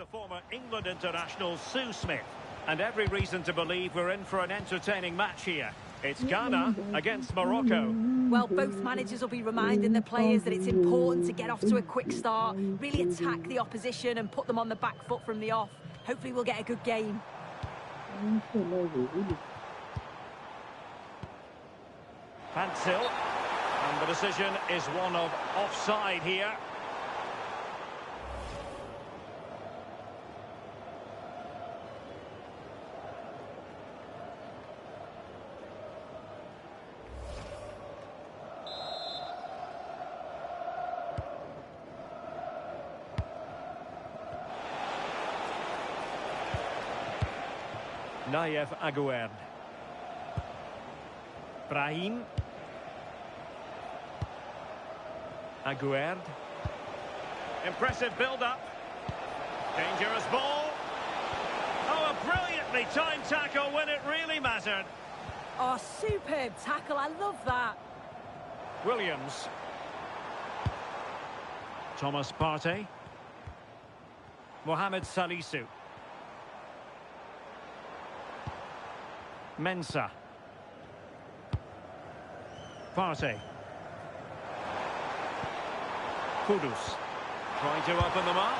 the former England international Sue Smith. And every reason to believe we're in for an entertaining match here. It's Ghana against Morocco. Well, both managers will be reminding the players that it's important to get off to a quick start, really attack the opposition and put them on the back foot from the off. Hopefully we'll get a good game. Pansil. And the decision is one of offside here. Nayef Aguerd. Brahim. Aguerd. Impressive build-up. Dangerous ball. Oh, a brilliantly timed tackle when it really mattered. Oh, superb tackle. I love that. Williams. Thomas Partey. Mohamed Salisu. Mensah. Partey. Kudus. Trying to open them up.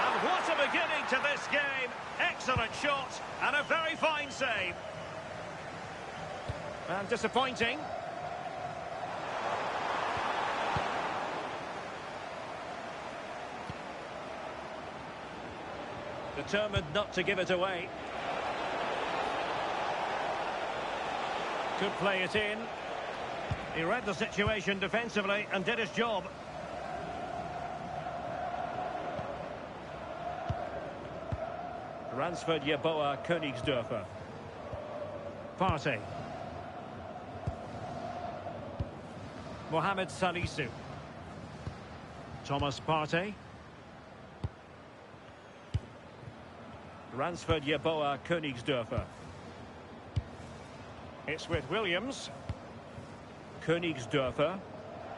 And what a beginning to this game. Excellent shot and a very fine save. And disappointing. Determined not to give it away. Could play it in. He read the situation defensively and did his job. Ransford Yeboah Königsdörfer. Partey. Mohamed Salisu. Thomas Partey. Ransford Yeboah Königsdörfer. It's with Williams. Königsdörfer.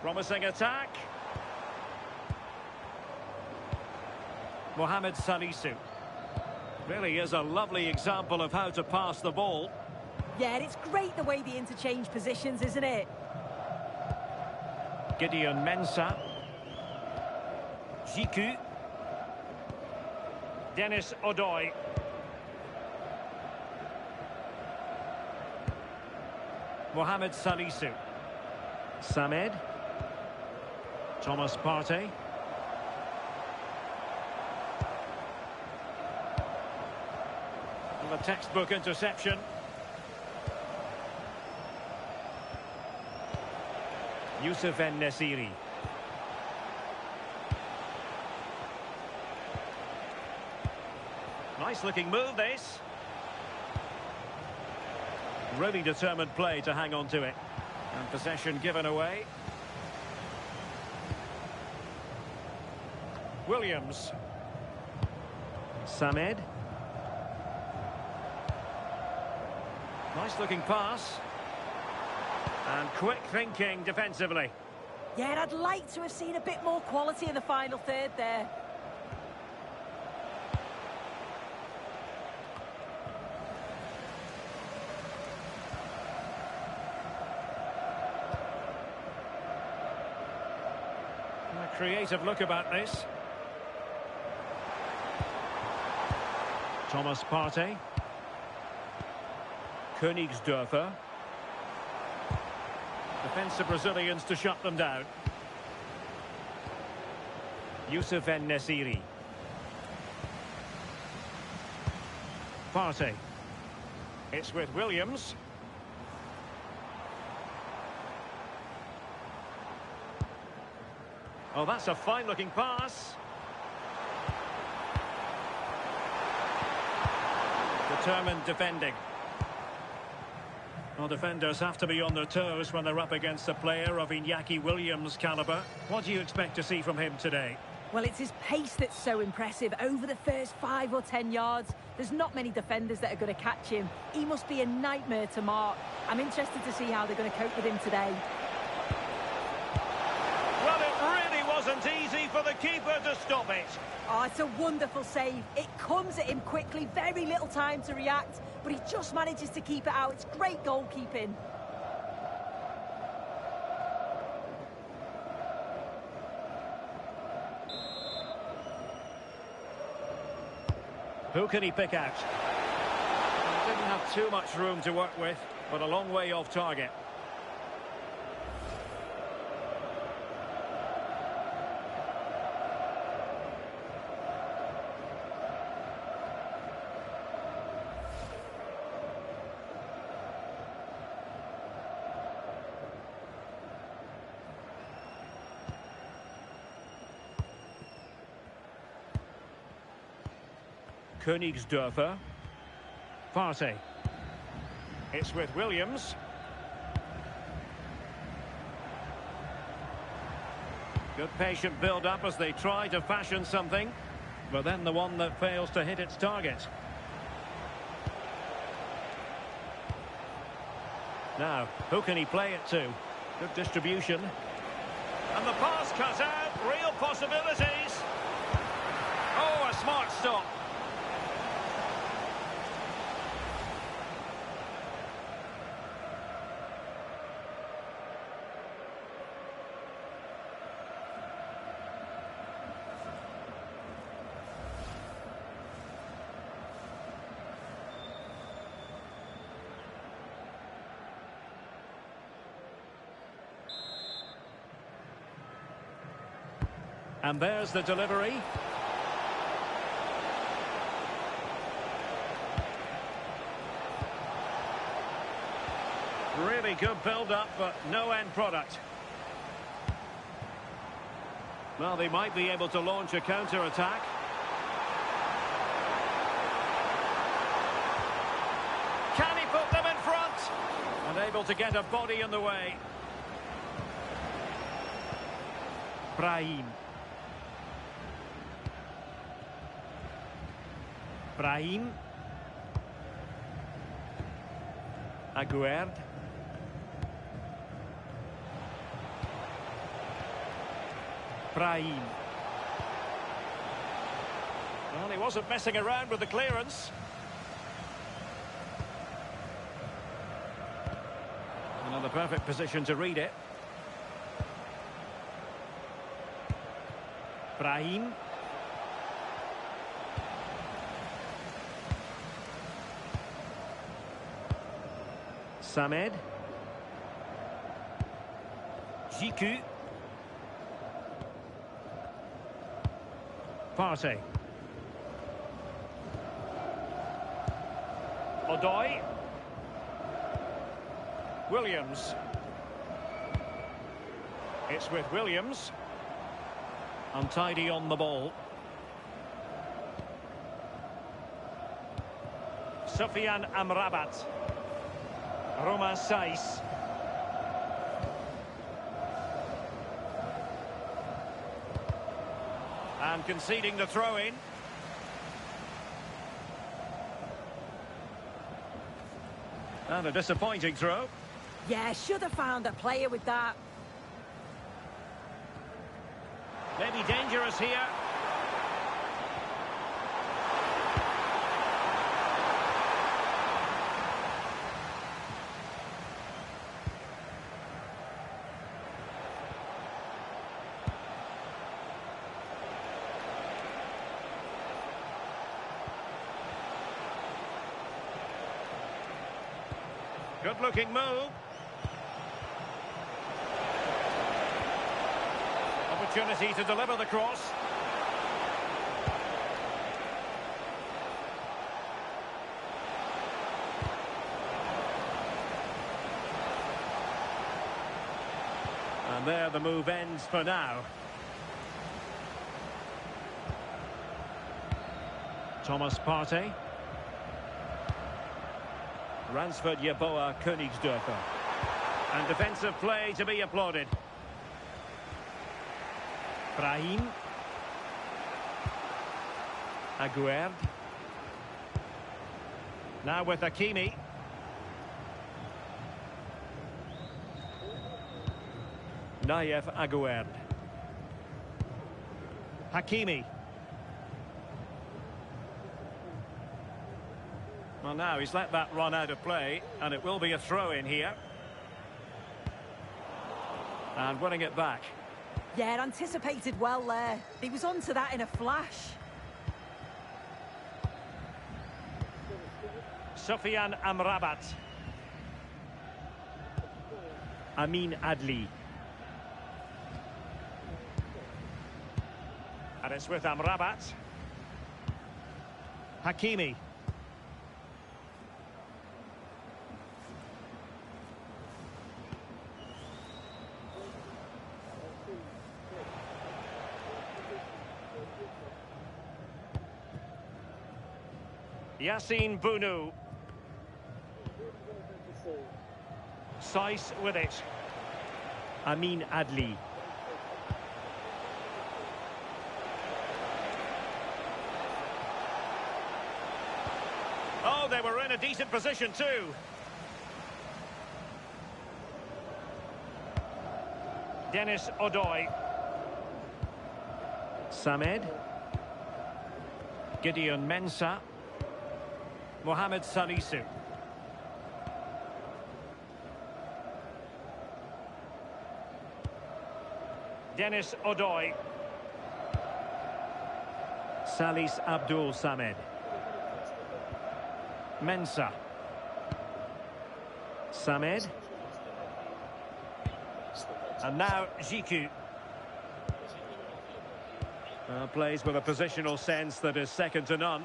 Promising attack. Mohamed Salisu. Really is a lovely example of how to pass the ball. Yeah, and it's great the way they interchange positions, isn't it? Gideon Mensah. Jiku. Dennis Odoi. Mohamed Salisu. Samed. Thomas Partey. A textbook interception. Youssef En-Nesyri. Nice looking move this. Really determined play to hang on to it. And possession given away. Williams. Samed. Nice looking pass. And quick thinking defensively. Yeah, and I'd like to have seen a bit more quality in the final third there. A creative look about this. Thomas Partey. Königsdörfer. Defensive Brazilians to shut them down. Youssef En-Nesyri. Partey. It's with Williams. Oh, that's a fine-looking pass. Determined defending. Well, defenders have to be on their toes when they're up against a player of Iñaki Williams' calibre. What do you expect to see from him today? Well, it's his pace that's so impressive. Over the first 5 or 10 yards, there's not many defenders that are going to catch him. He must be a nightmare to mark. I'm interested to see how they're going to cope with him today. Well, it really wasn't easy for the keeper to stop it. Oh, it's a wonderful save. It comes at him quickly, very little time to react, but he just manages to keep it out. It's great goalkeeping. Who can he pick out? He didn't have too much room to work with, but a long way off target. Königsdörfer. Partey. It's with Williams. Good patient build-up as they try to fashion something, but then the one that fails to hit its target. Now, who can he play it to? Good distribution. And the pass cut out. Real possibilities. Oh, a smart stop. And there's the delivery. Really good build-up, but no end product. Well, they might be able to launch a counter-attack. Can he put them in front? And able to get a body in the way. Brahim. Brahim. Aguerd. Brahim. Well, he wasn't messing around with the clearance. Another perfect position to read it. Brahim. Samed. Jiku. Partey. Odoi. Williams. It's with Williams. Untidy on the ball. Sufyan Amrabat. Romain Saiss. And conceding the throw-in. And a disappointing throw. Yeah, should have found a player with that. Maybe dangerous here. Good-looking move. Opportunity to deliver the cross. And there the move ends for now. Thomas Partey. Ransford Yeboah Königsdörfer. And defensive play to be applauded. Brahim. Aguerd. Now with Hakimi. Nayef Aguerd. Hakimi. Well, now he's let that run out of play, and it will be a throw-in here. And winning it back. Yeah, it anticipated well there. He was onto that in a flash. Sofiane Amrabat. Amin Adli. And it's with Amrabat. Hakimi. Yassine Bounou. Saiss with it. Amin Adli. Oh, they were in a decent position too. Dennis Odoi. Samed. Gideon Mensah. Mohamed Salisu. Dennis Odoi. Salis Abdul Samed. Mensah. Samed. And now Jiku. Plays with a positional sense that is second to none.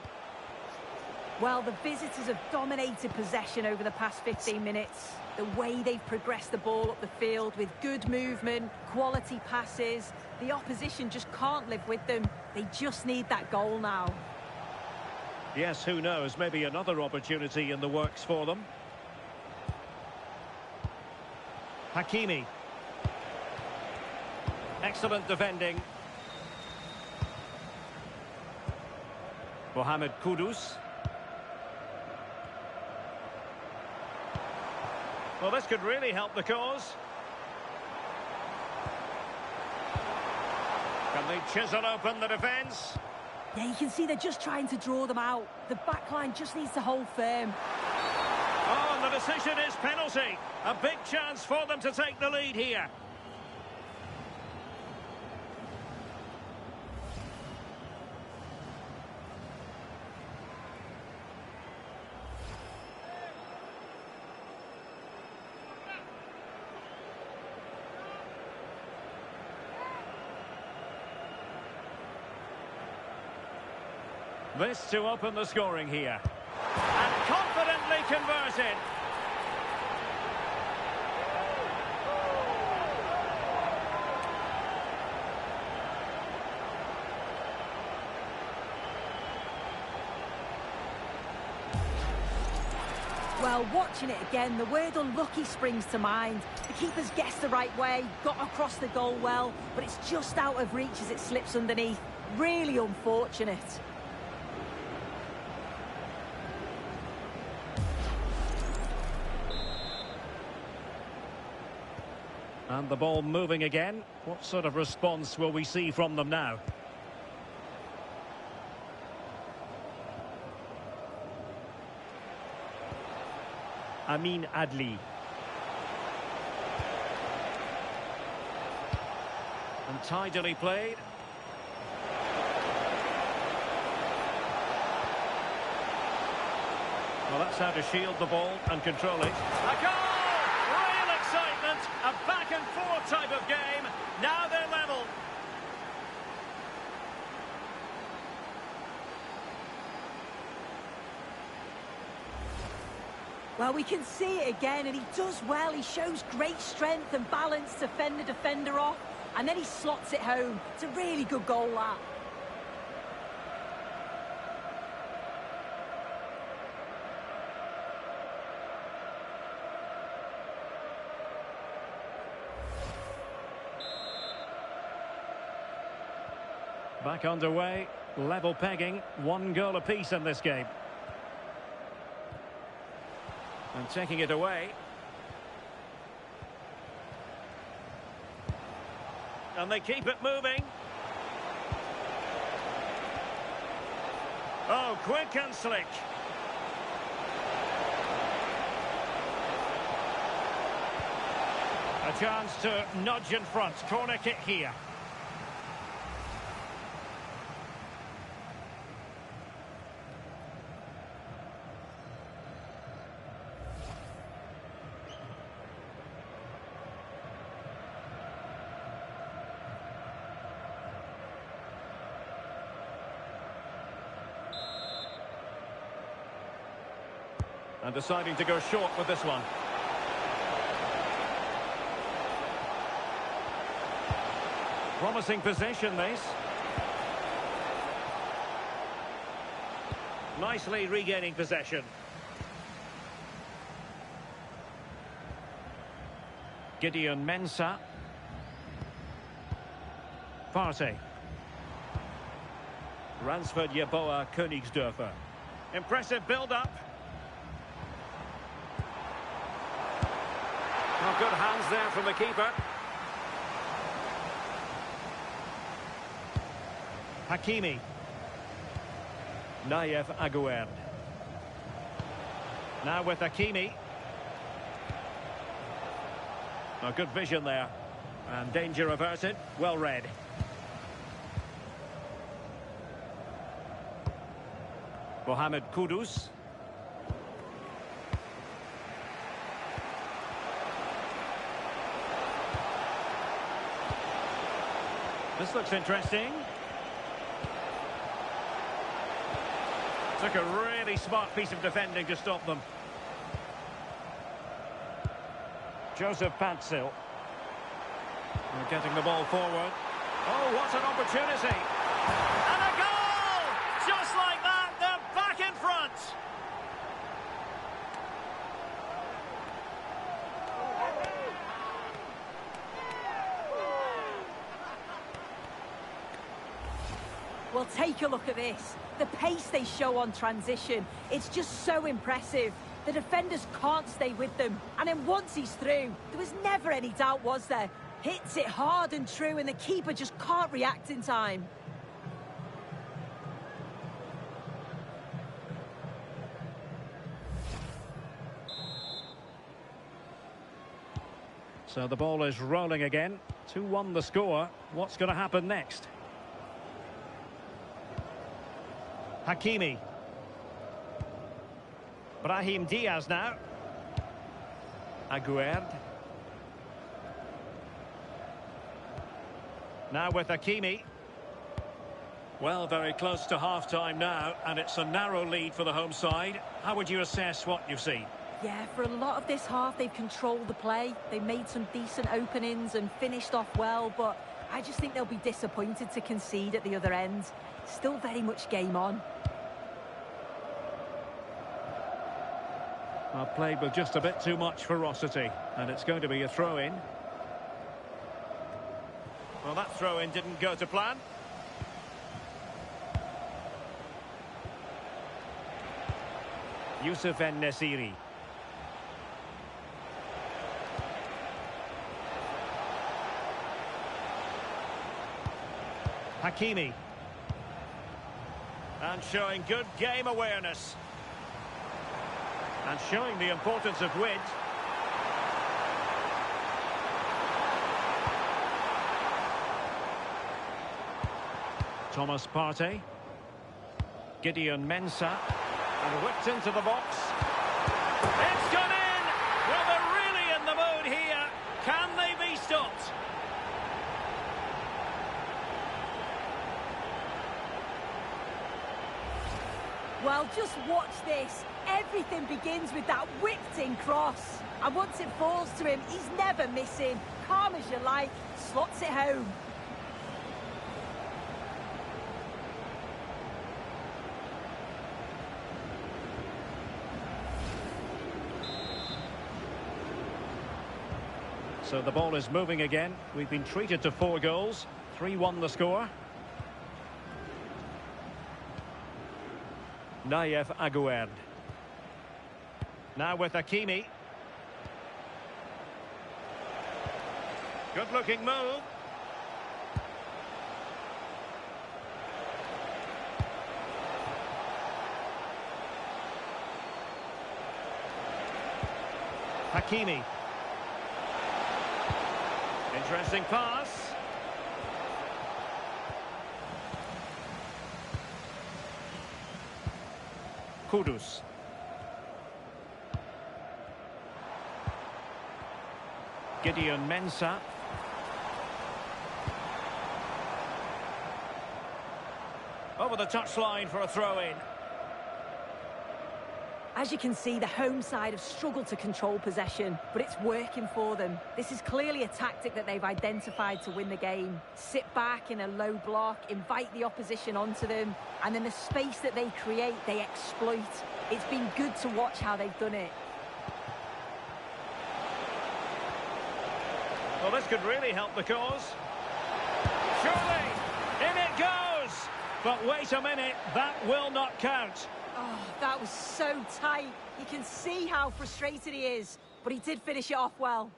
Well, the visitors have dominated possession over the past 15 minutes. The way they've progressed the ball up the field with good movement, quality passes. The opposition just can't live with them. They just need that goal now. Yes, who knows? Maybe another opportunity in the works for them. Hakimi. Excellent defending. Mohamed Kudus. Well, this could really help the cause. Can they chisel open the defence? Yeah, you can see they're just trying to draw them out. The back line just needs to hold firm. Oh, and the decision is penalty. A big chance for them to take the lead here. This to open the scoring here. And confidently converted. Well, watching it again, the word unlucky springs to mind. The keeper's guessed the right way, got across the goal well, but it's just out of reach as it slips underneath. Really unfortunate. And the ball moving again. What sort of response will we see from them now? Amin Adli. And tidily played. Well, that's how to shield the ball and control it. A goal! Real excitement! A back-and-forth type of game. Now they're level. Well, we can see it again, and he does well. He shows great strength and balance to fend the defender off, and then he slots it home. It's a really good goal, that. Back underway, level pegging, 1 goal apiece in this game. And taking it away. And they keep it moving. Oh, quick and slick. A chance to nudge in front. Corner kick here. And deciding to go short with this one. Promising possession, this. Nicely regaining possession. Gideon Mensah. Partey. Ransford Yeboah Königsdörfer. Impressive build-up. Oh, good hands there from the keeper. Hakimi. Nayef Aguerd. Now with Hakimi. Oh, good vision there. And danger averted. Well read. Mohamed Kudus. This looks interesting. Took a really smart piece of defending to stop them. Joseph Pantzil. They're getting the ball forward. Oh, what an opportunity. And a goal! Just like that, they're back in front. Well, take a look at this. The pace they show on transition, it's just so impressive. The defenders can't stay with them. And then once he's through, there was never any doubt, was there? Hits it hard and true, and the keeper just can't react in time. So the ball is rolling again. 2-1 the score. What's going to happen next? Hakimi. Brahim Diaz now. Aguerd. Now with Hakimi. Well, very close to half-time now, and it's a narrow lead for the home side. How would you assess what you've seen? Yeah, for a lot of this half, they've controlled the play. They made some decent openings and finished off well, but I just think they'll be disappointed to concede at the other end. Still very much game on. Well, played with just a bit too much ferocity, and it's going to be a throw-in. Well, that throw-in didn't go to plan. Youssef En-Nesyri. Hakimi. And showing good game awareness. And showing the importance of width. Thomas Partey. Gideon Mensah. And whipped into the box. It's gone in! Well, they're really in the mood here. Can they be stopped? Well, just watch this. Everything begins with that whipped-in cross. And once it falls to him, he's never missing. Calm as you like, slots it home. So the ball is moving again. We've been treated to 4 goals. 3-1 the score. Nayef Aguerd. Now with Hakimi. Good looking move. Hakimi. Interesting pass. Kudus. Gideon Mensah. Over the touchline for a throw-in. As you can see, the home side have struggled to control possession, but it's working for them. This is clearly a tactic that they've identified to win the game. Sit back in a low block, invite the opposition onto them, and then the space that they create, they exploit. It's been good to watch how they've done it. Well, this could really help the cause. Surely, in it goes! But wait a minute, that will not count. Oh, that was so tight. You can see how frustrated he is, but he did finish it off well.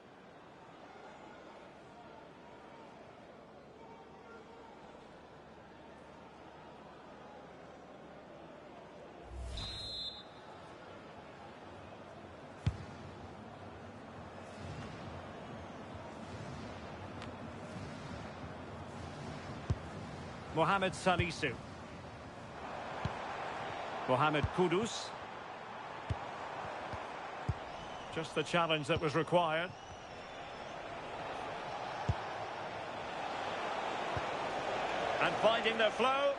Mohamed Salisu. Mohamed Kudus. Just the challenge that was required. And finding the flow.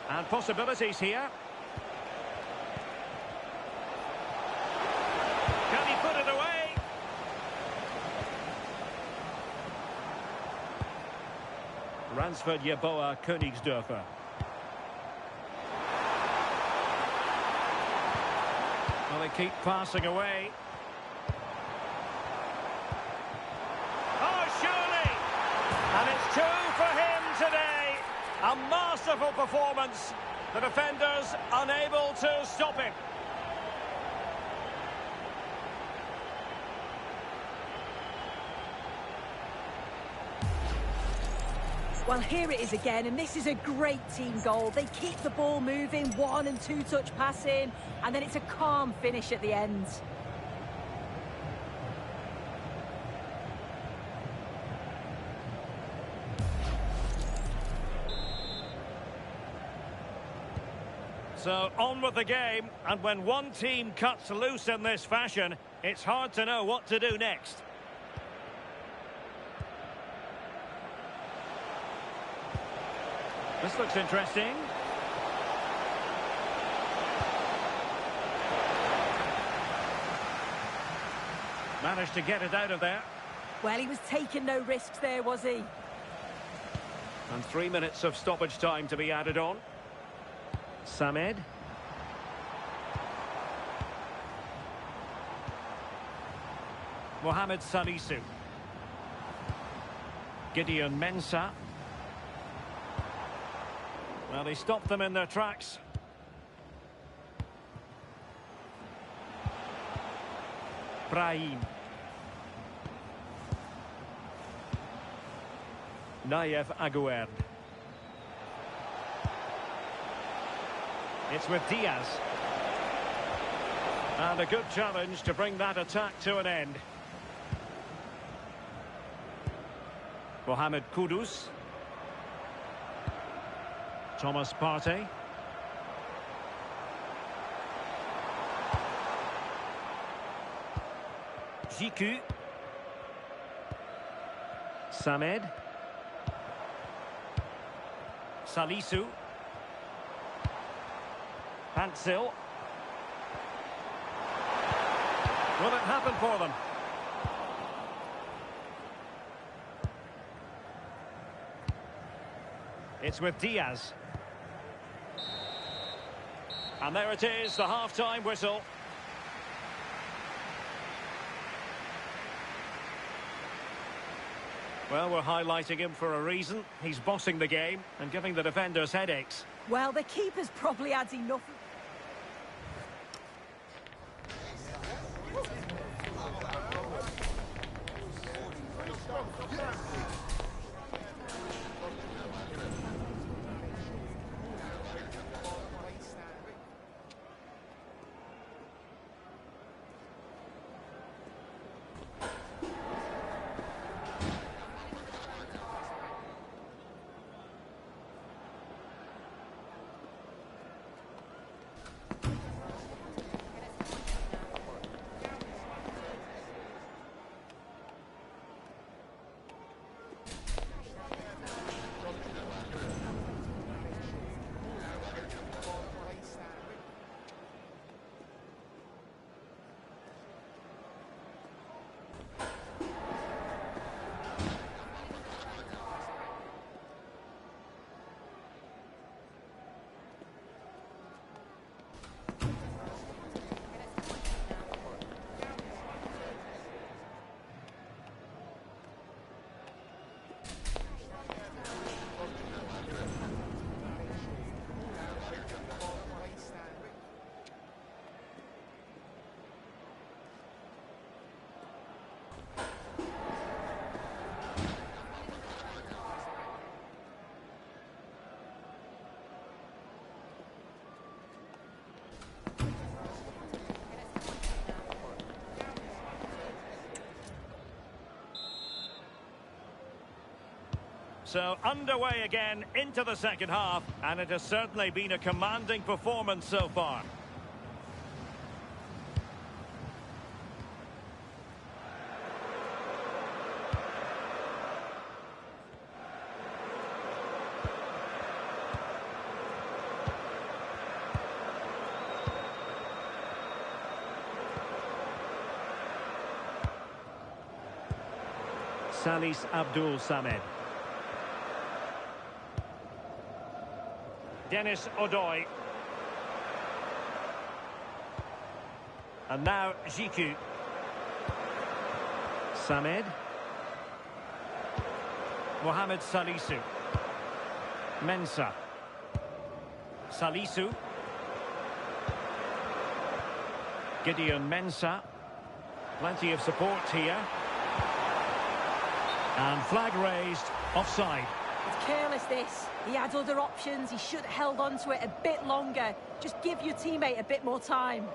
And possibilities here. Can he put it away? Ransford Yeboah Königsdörfer. Well, they keep passing away. Oh, surely! And it's 2 for him today. A masterful performance. The defenders unable to stop him. Well, here it is again, and this is a great team goal. They keep the ball moving, 1- and 2-touch passing, and then it's a calm finish at the end. So on with the game, and when one team cuts loose in this fashion, it's hard to know what to do next. This looks interesting. Managed to get it out of there. Well, he was taking no risks there, was he? And 3 minutes of stoppage time to be added on. Samed. Mohamed Salisu. Gideon Mensah. Well, they stopped them in their tracks. Brahim. Nayef Aguerd. It's with Diaz. And a good challenge to bring that attack to an end. Mohamed Kudus. Thomas Partey. Jiku. Samed. Salisu. Pantzil. Will it happen for them? It's with Diaz. And there it is, the half-time whistle. Well, we're highlighting him for a reason. He's bossing the game and giving the defenders headaches. Well, the keeper's probably had enough. So underway again into the second half, and it has certainly been a commanding performance so far. Salis Abdul Samed. Dennis Odoi. And now Jiku. Samed. Mohamed Salisu. Mensah. Salisu. Gideon Mensah. Plenty of support here. And flag raised, offside. It's careless, this. He had other options. He should have held on to it a bit longer. Just give your teammate a bit more time.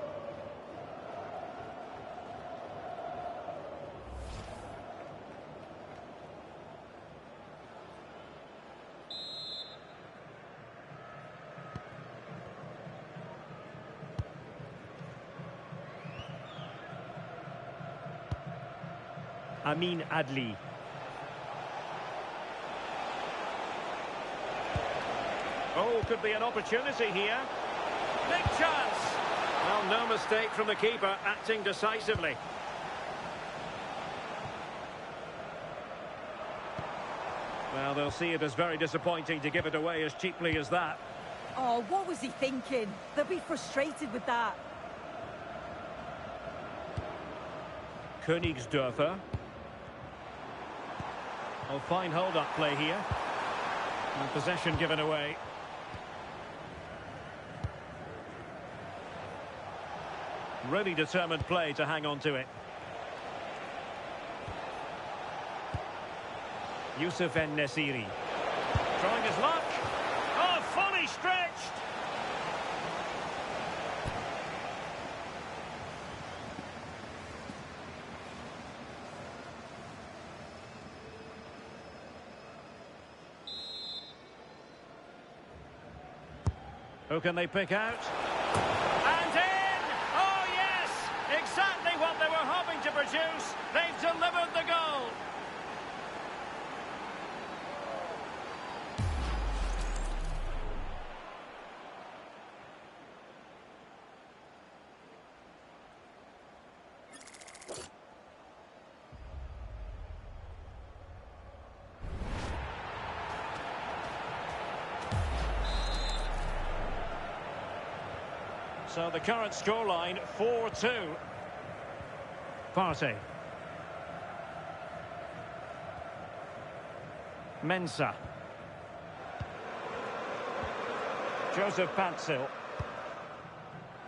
Amin Adli. Oh, could be an opportunity here. Big chance. Well, no mistake from the keeper, acting decisively. Well, they'll see it as very disappointing to give it away as cheaply as that. Oh, what was he thinking? They'll be frustrated with that. Königsdörfer. Oh, fine hold-up play here. And possession given away. Really determined play to hang on to it. Youssef En-Nesyri. Trying his luck. Oh, fully stretched. Who can they pick out? And in! Oh, yes! Exactly what they were hoping to produce. They've delivered the goal. So the current scoreline, 4-2. Partey. Mensah. Joseph Patzil.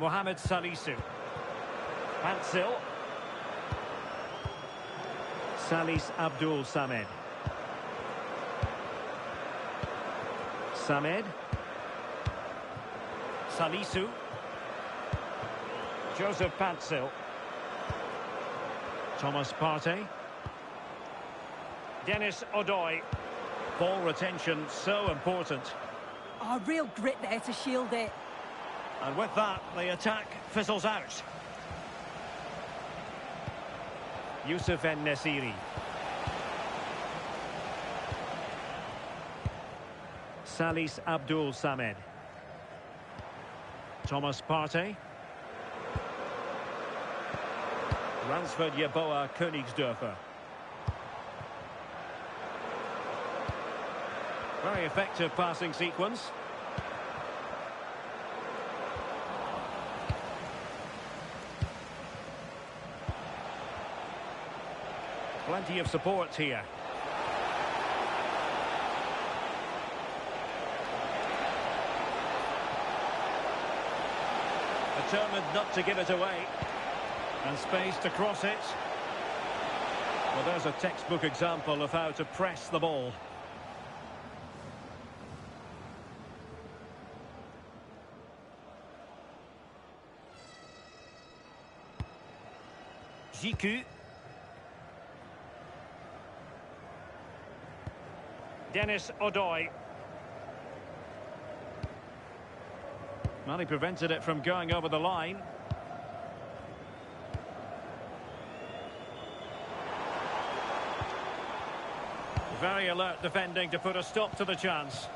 Mohamed Salisu. Patzil. Salis Abdul Samed. Samed. Salisu. Joseph Patzil. Thomas Partey. Dennis Odoi. Ball retention so important. Oh, real grit there to shield it. And with that, the attack fizzles out. Youssef En-Nesyri. Salis Abdul Samed. Thomas Partey. Ransford Yeboah Königsdörfer. Very effective passing sequence. Plenty of support here. Determined not to give it away. And space to cross it. Well, there's a textbook example of how to press the ball. Jiku. Dennis Odoi. Well, he prevented it from going over the line. Very alert defending to put a stop to the chance.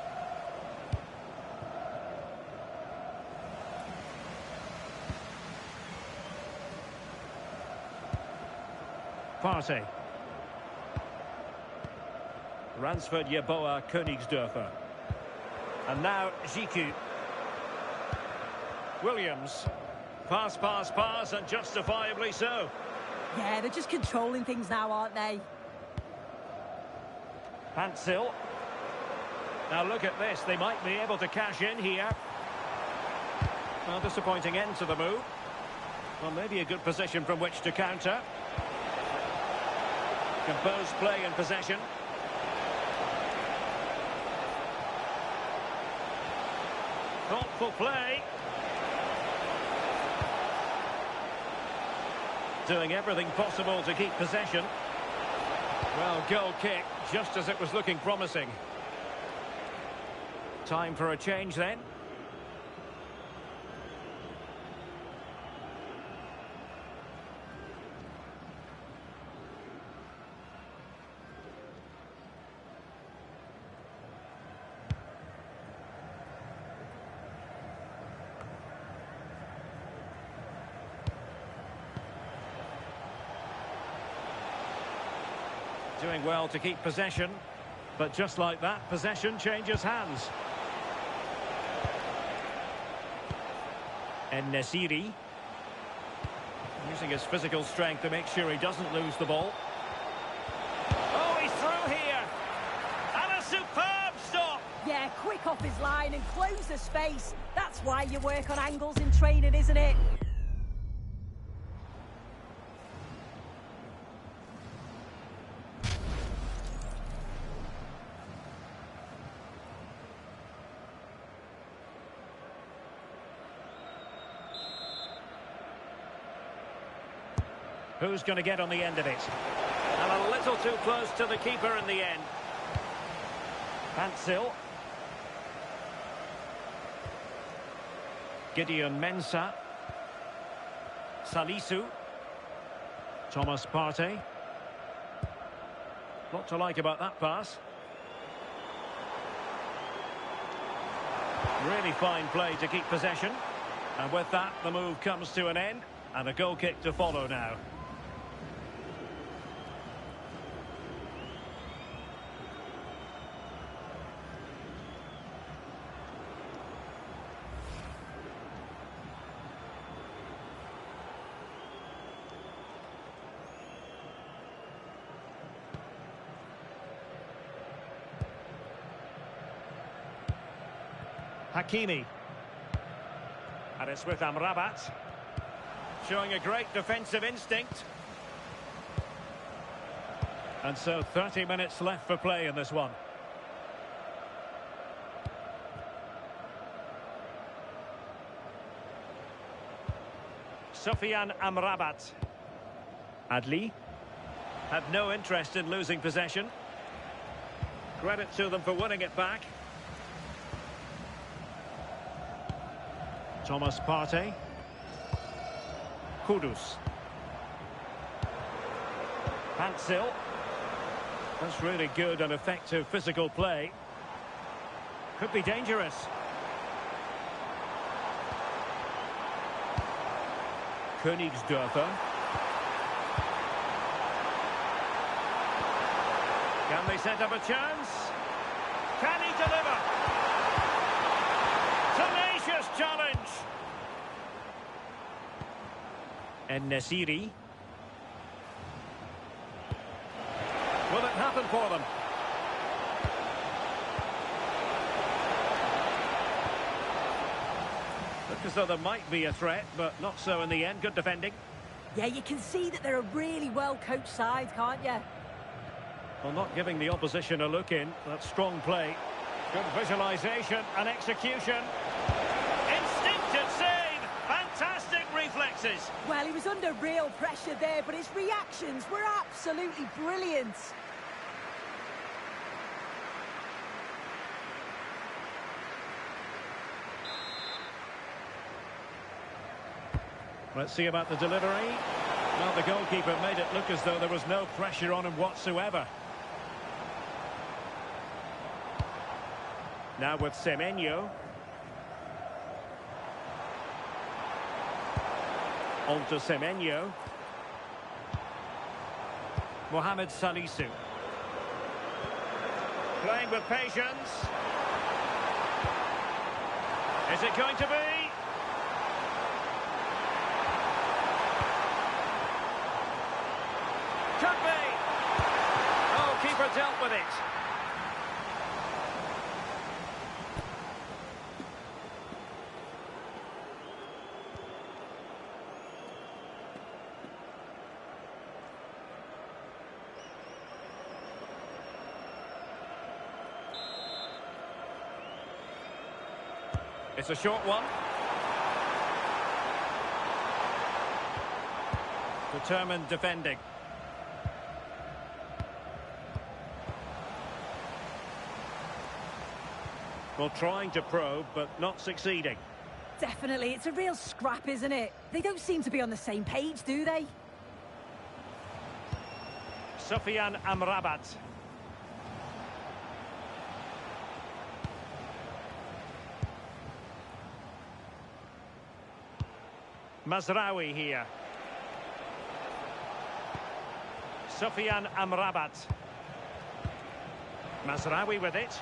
Partey. Ransford Yeboah Königsdörfer. And now Jiku. Williams. Pass, pass, pass, and justifiably so. Yeah, they're just controlling things now, aren't they? Pantsil. Now look at this, they might be able to cash in here. Well, disappointing end to the move. Well, maybe a good position from which to counter. Composed play and possession. Thoughtful play. Doing everything possible to keep possession. Well, goal kick, just as it was looking promising. Time for a change then. Doing well to keep possession, but just like that, possession changes hands. En-Nesyri. Using his physical strength to make sure he doesn't lose the ball. Oh, he's through here! And a superb stop! Yeah, quick off his line and close the space. That's why you work on angles in training, isn't it? Who's going to get on the end of it? And a little too close to the keeper in the end. Pantsil. Gideon Mensah. Salisu. Thomas Partey. Lot to like about that pass. Really fine play to keep possession. And with that, the move comes to an end. And a goal kick to follow now. Hakimi. And it's with Amrabat. Showing a great defensive instinct. And so 30 minutes left for play in this one. Sofian Amrabat. Adli. Had no interest in losing possession. Credit to them for winning it back. Thomas Partey. Kudus. Pantzil. That's really good and effective physical play. Could be dangerous. Königsdörfer. Can they set up a chance? Can he deliver? Tenacious challenge. En-Nesyri. Will it happen for them? Look as though there might be a threat, but not so in the end. Good defending. Yeah, you can see that they're a really well-coached side, can't you? Well, not giving the opposition a look in. That's strong play. Good visualisation and execution. Instinctive save. Fantastic reflexes. Well, he was under real pressure there, but his reactions were absolutely brilliant. Let's see about the delivery. Well, the goalkeeper made it look as though there was no pressure on him whatsoever. Now with Semenyo. On to Semenyo. Mohamed Salisu. Playing with patience. Is it going to be? Could be. Oh, keeper dealt with it. It's a short one. Determined defending. Well, trying to probe, but not succeeding. Definitely, it's a real scrap, isn't it? They don't seem to be on the same page, do they? Sofiane Amrabat. Mazraoui here. Sofiane Amrabat. Mazraoui with it.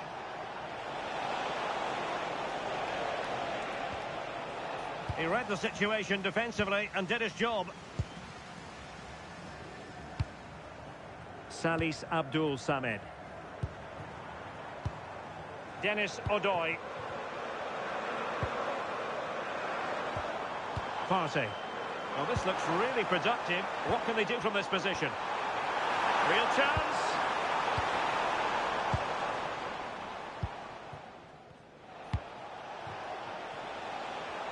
He read the situation defensively and did his job. Salis Abdul Samed. Dennis Odoi. Partey. Well, this looks really productive. What can they do from this position? Real chance.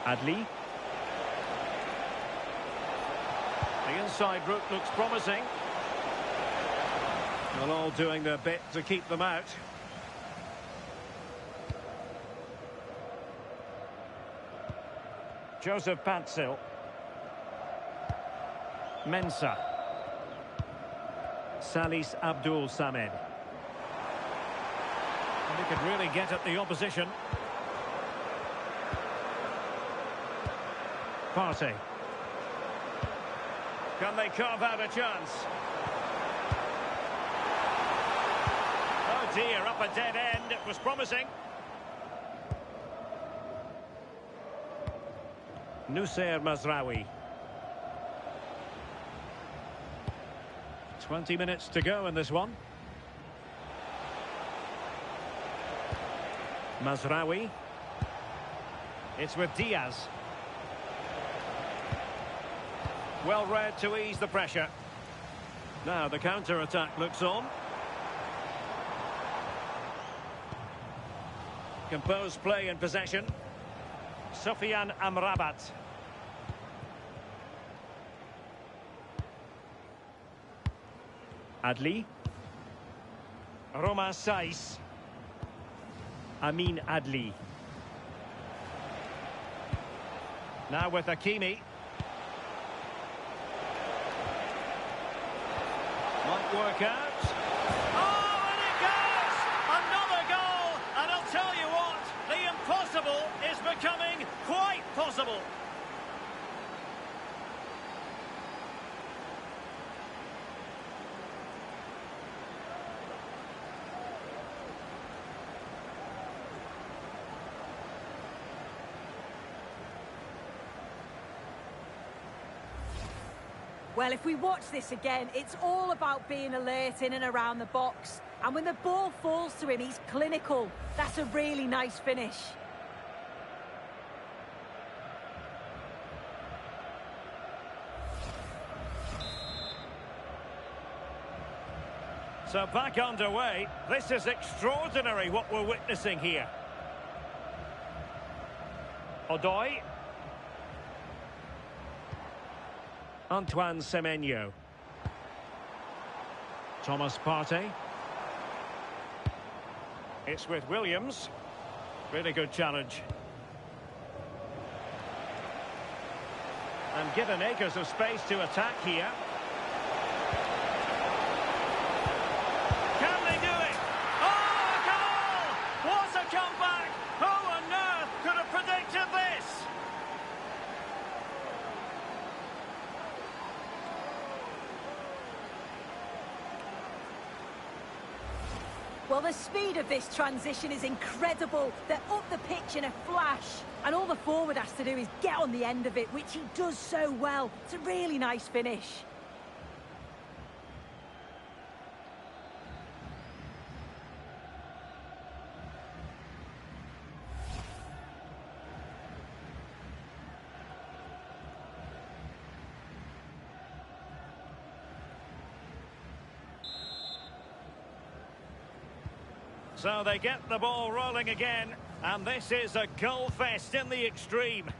Adli. The inside route looks promising. Well, all doing their bit to keep them out. Joseph Pantzil. Mensah. Salis Abdul Samed. And he could really get at the opposition. Partey. Can they carve out a chance? Oh dear, up a dead end. It was promising. Noussair Mazraoui. 20 minutes to go in this one. Mazraoui. It's with Diaz. Well read to ease the pressure. Now the counter-attack looks on. Composed play in possession. Sofiane Amrabat. Adli. Romain Saiss. Amin Adli. Now with Hakimi. Might work out. Oh, and it goes! Another goal! And I'll tell you what, the impossible is becoming quite possible. Well, if we watch this again, it's all about being alert in and around the box. And when the ball falls to him, he's clinical. That's a really nice finish. So back underway. This is extraordinary what we're witnessing here. Odoi. Antoine Semenyo. Thomas Partey. It's with Williams. Really good challenge. And given acres of space to attack here. Can they do it? Oh, a goal! What a comeback! Who on earth could have predicted this? Well, the speed of this transition is incredible. They're up the pitch in a flash. And all the forward has to do is get on the end of it, which he does so well. It's a really nice finish. So they get the ball rolling again, and this is a goal fest in the extreme.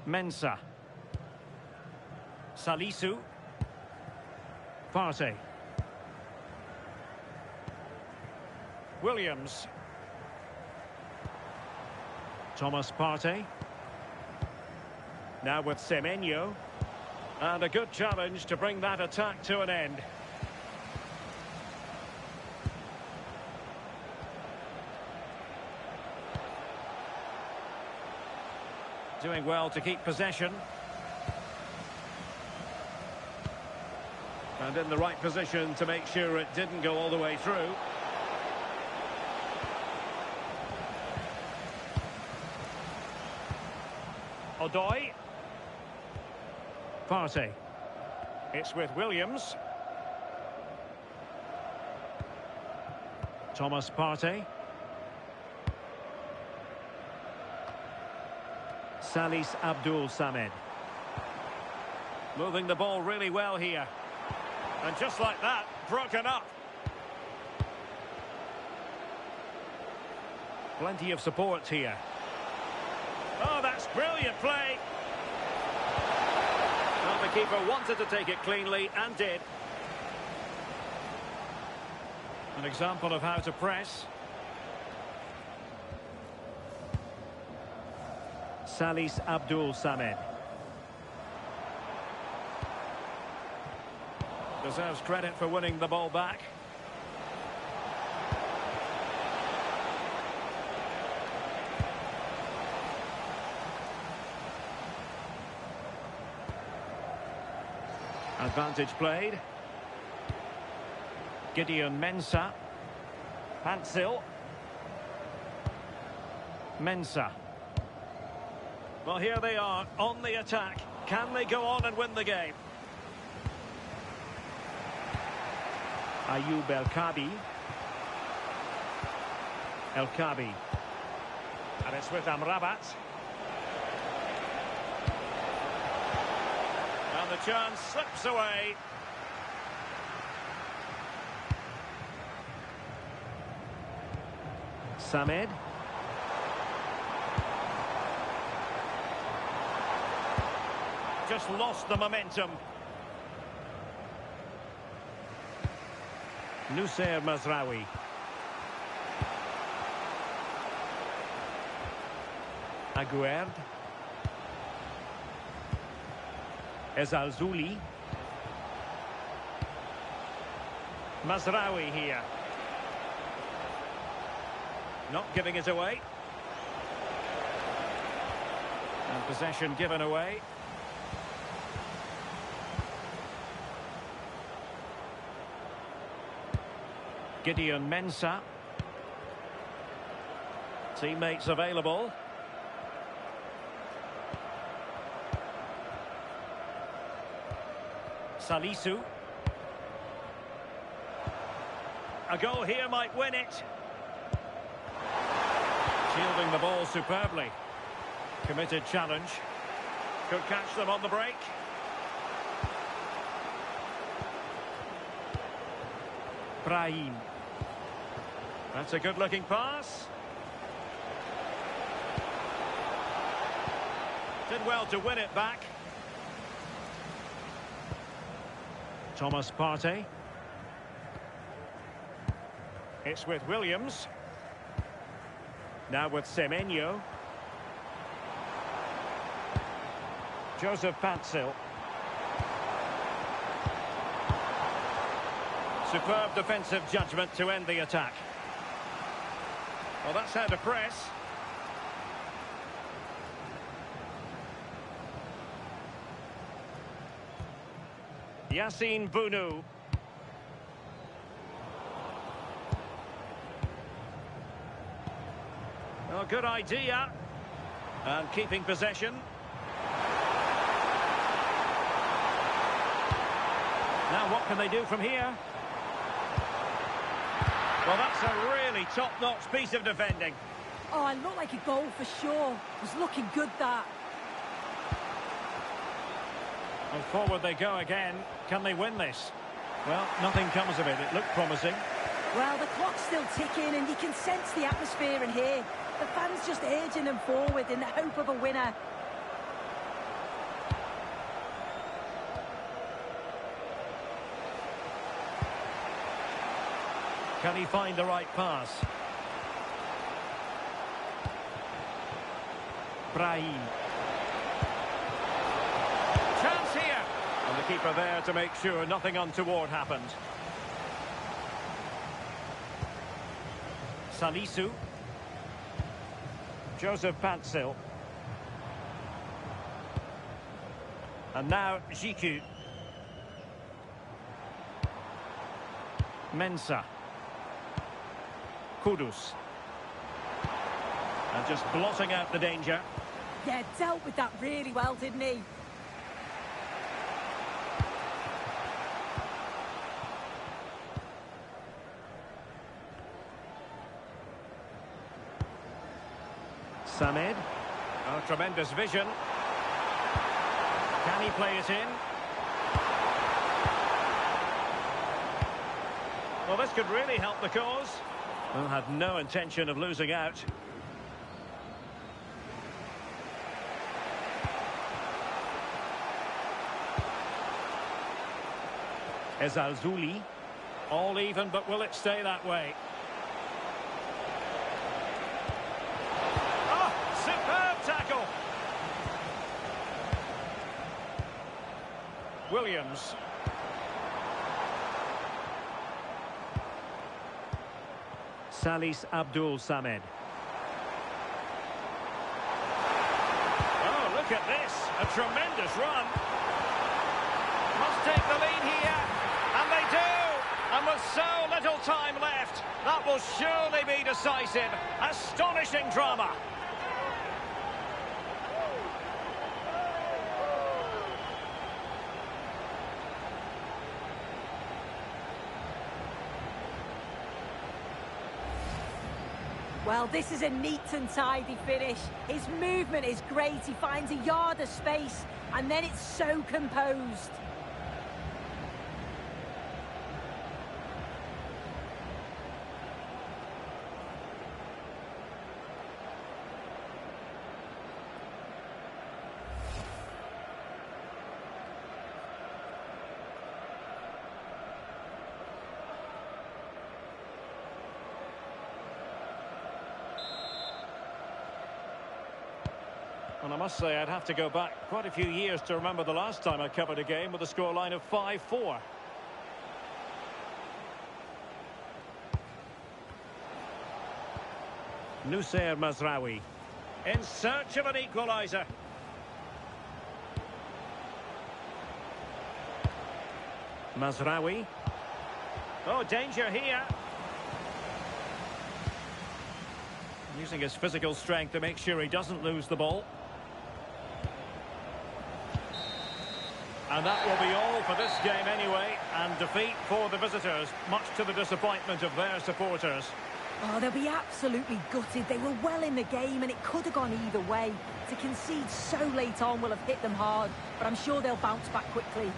Mensah. Salisu. Partey. Williams. Thomas Partey. Now with Semenyo. And a good challenge to bring that attack to an end. Doing well to keep possession. And in the right position to make sure it didn't go all the way through. Odoi. Partey. It's with Williams. Thomas Partey. Salis Abdul Samed. Moving the ball really well here. And just like that, broken up. Plenty of support here. Oh, that's brilliant play. Well, the keeper wanted to take it cleanly and did. An example of how to press. Salis Abdul Samed. Deserves credit for winning the ball back. Advantage played. Gideon Mensah. Pansil. Mensah. Well, here they are on the attack. Can they go on and win the game? Ayoub El-Kabi. El-Kabi. And it's with Amrabat. And the chance slips away. Samed. Just lost the momentum. Nusayr Mazraoui. Aguerd. Ezalzouli. Mazraoui here. Not giving it away. And possession given away. Gideon Mensah. Teammates available. Salisu. A goal here might win it. Shielding the ball superbly. Committed challenge. Could catch them on the break. Brahim. That's a good-looking pass. Did well to win it back. Thomas Partey. It's with Williams. Now with Semenyo. Joseph Patzil. Superb defensive judgment to end the attack. Well, that's how to press. Yassine Bounou. Well, good idea. And keeping possession. Now what can they do from here? Well, that's a really top-notch piece of defending. Oh, it looked like a goal for sure. It was looking good, that. And forward they go again. Can they win this? Well, nothing comes of it. It looked promising. Well, the clock's still ticking and you can sense the atmosphere in here. The fans just urging them forward in the hope of a winner. Can he find the right pass? Brahim. Chance here. And the keeper there to make sure nothing untoward happened. Salisu. Joseph Patzil. And now Jiku. Mensah. Kudus. And just blotting out the danger. Yeah, dealt with that really well, didn't he? Samed. Oh, tremendous vision. Can he play it in? Well, this could really help the cause. Well, had no intention of losing out. Ezalzouli. All even, but will it stay that way? Oh, superb tackle! Williams. Salis Abdul Samed. Oh, look at this. A tremendous run. Must take the lead here. And they do. And with so little time left, that will surely be decisive. Astonishing drama. Well, this is a neat and tidy finish. His movement is great. He finds a yard of space, and then it's so composed. And I must say, I'd have to go back quite a few years to remember the last time I covered a game with a scoreline of 5-4. Nussair Mazraoui in search of an equaliser. Mazraoui. Oh, danger here. Using his physical strength to make sure he doesn't lose the ball. And that will be all for this game anyway. And defeat for the visitors, much to the disappointment of their supporters. Oh, they'll be absolutely gutted. They were well in the game and it could have gone either way. To concede so late on will have hit them hard, but I'm sure they'll bounce back quickly.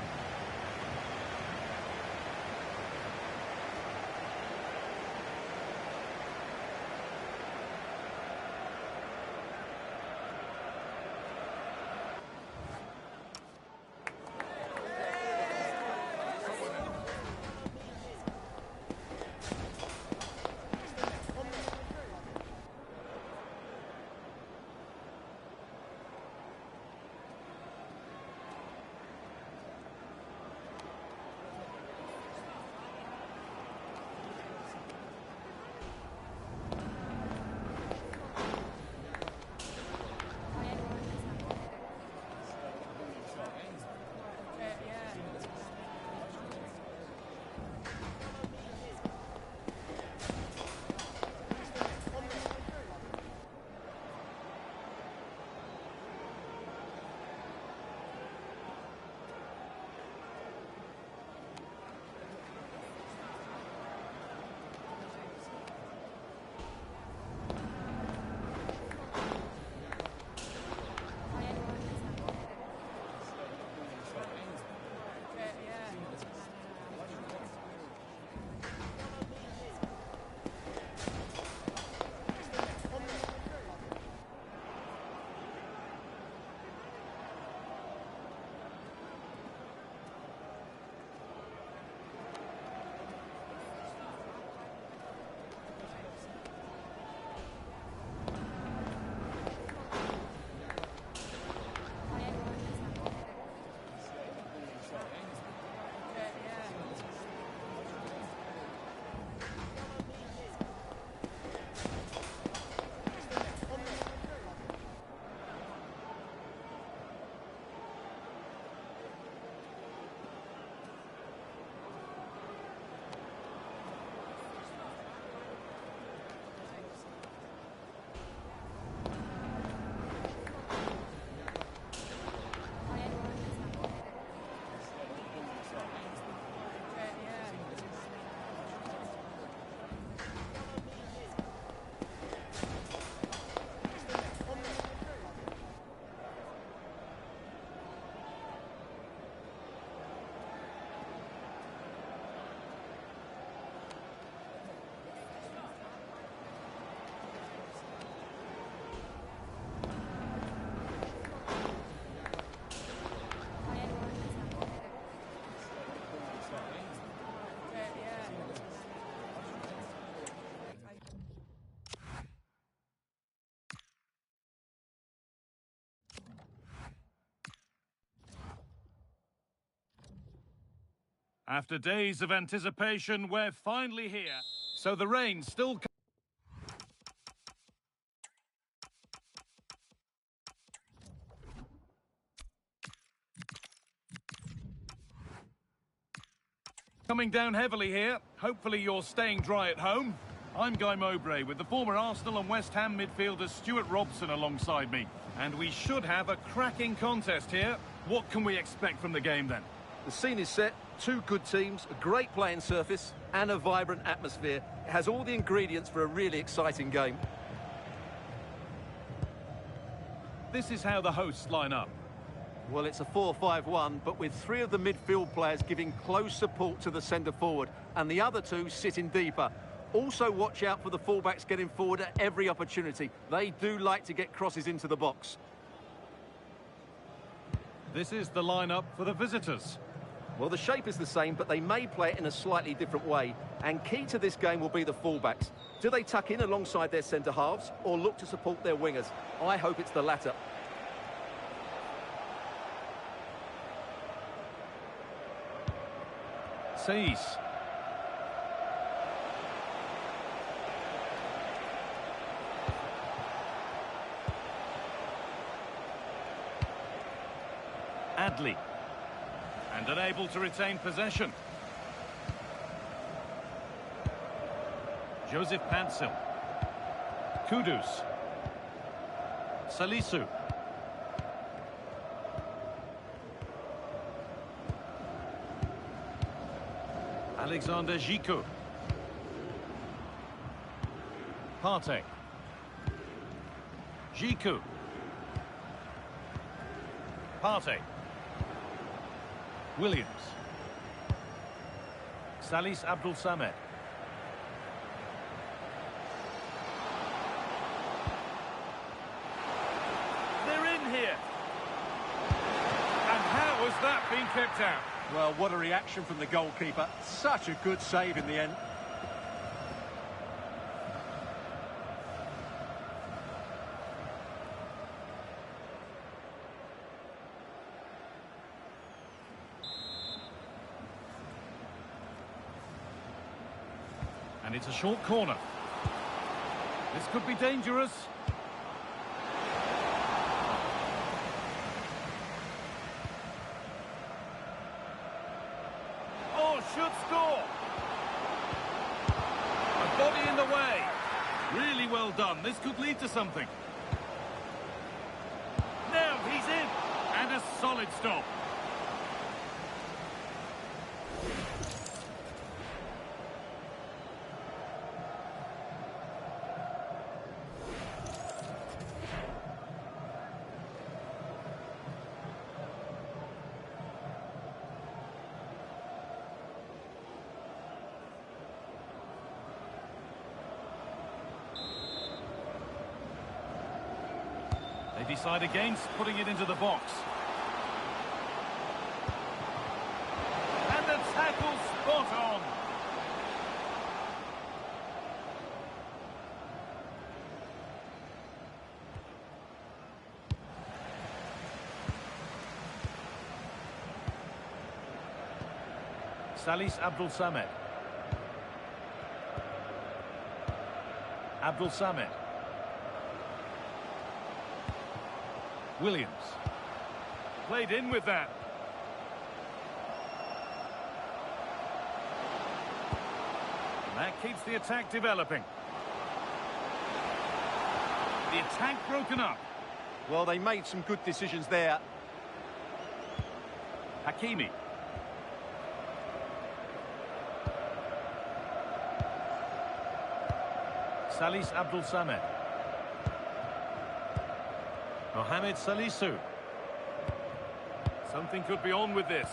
After days of anticipation, we're finally here. So the rain still coming down heavily here. Hopefully you're staying dry at home. I'm Guy Mowbray with the former Arsenal and West Ham midfielder Stuart Robson alongside me. And we should have a cracking contest here. What can we expect from the game then? The scene is set, two good teams, a great playing surface and a vibrant atmosphere. It has all the ingredients for a really exciting game. This is how the hosts line up. Well, it's a 4-5-1, but with three of the midfield players giving close support to the centre forward and the other two sitting deeper. Also watch out for the fullbacks getting forward at every opportunity. They do like to get crosses into the box. This is the lineup for the visitors. Well, the shape is the same, but they may play it in a slightly different way. And key to this game will be the fullbacks. Do they tuck in alongside their centre-halves or look to support their wingers? I hope it's the latter. Saiz. Adli. And unable to retain possession. Joseph Pancil. Kudus. Salisu. Alexander Gikou. Partey. Gikou. Partey. Williams. Salis Abdul Samed. They're in here. And how has that been kept out? Well, what a reaction from the goalkeeper. Such a good save in the end. And it's a short corner. This could be dangerous. Oh, should score. A body in the way. Really well done. This could lead to something. Now he's in. And a solid stop. They decide against putting it into the box. And the tackle spot on. Salis Abdul Samed. Abdul Samed. Williams. Played in with that. And that keeps the attack developing. The attack broken up. Well, they made some good decisions there. Hakimi. Salis Abdul Samed. Mohamed Salisu. Something could be on with this.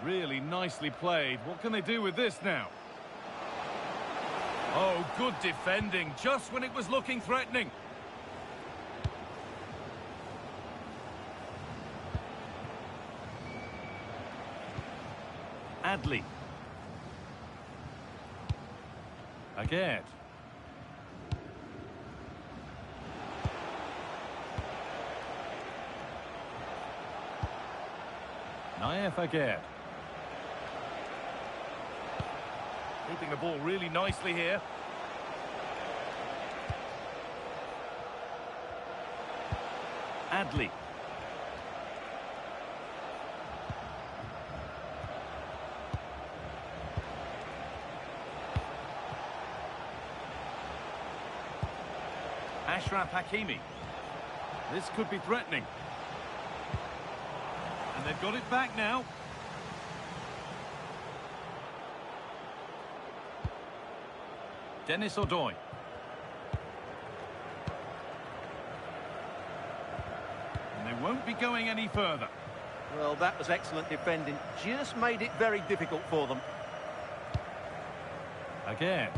Really nicely played. What can they do with this now? Oh, good defending, just when it was looking threatening. Adli. Again. Naif Aguerd. Keeping the ball really nicely here. Adli. Ashraf Hakimi. This could be threatening. And they've got it back now. Dennis Odoi. And they won't be going any further. Well, that was excellent defending. Just made it very difficult for them. Again.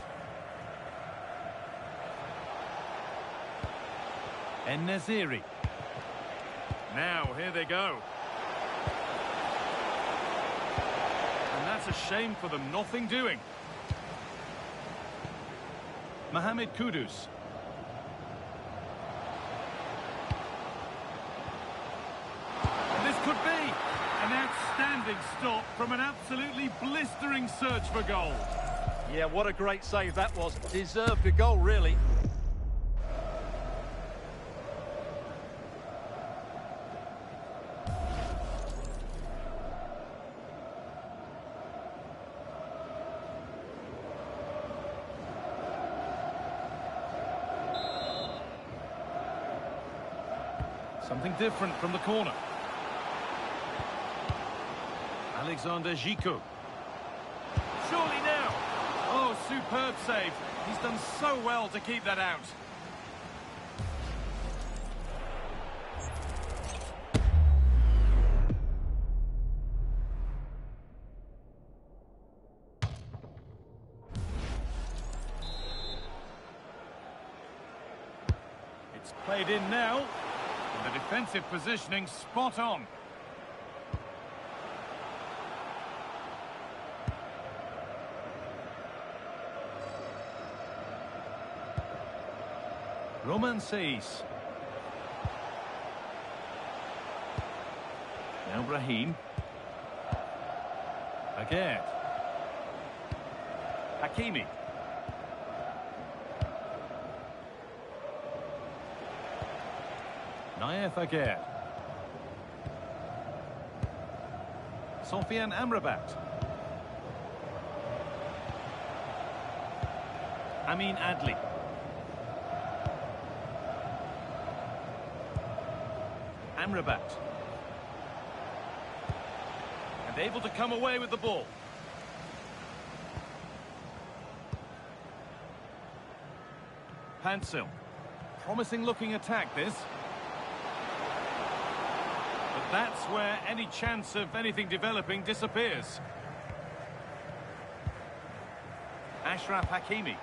En-Nesyri. Now, here they go. And that's a shame for them, nothing doing. Mohamed Kudus. And this could be. outstanding stop from an absolutely blistering search for goal. Yeah, what a great save that was. Deserved a goal, really. Something different from the corner. Alexander Gikou. Surely now. Oh, superb save. He's done so well to keep that out. It's played in now. And the defensive positioning spot on. Roman Saiz. Now Brahim. Again. Hakimi. Nayef again. Sofian Amrabat. Amin Adli. Amrabat. And able to come away with the ball. Pansel. Promising looking attack this. But that's where any chance of anything developing disappears. Ashraf Hakimi.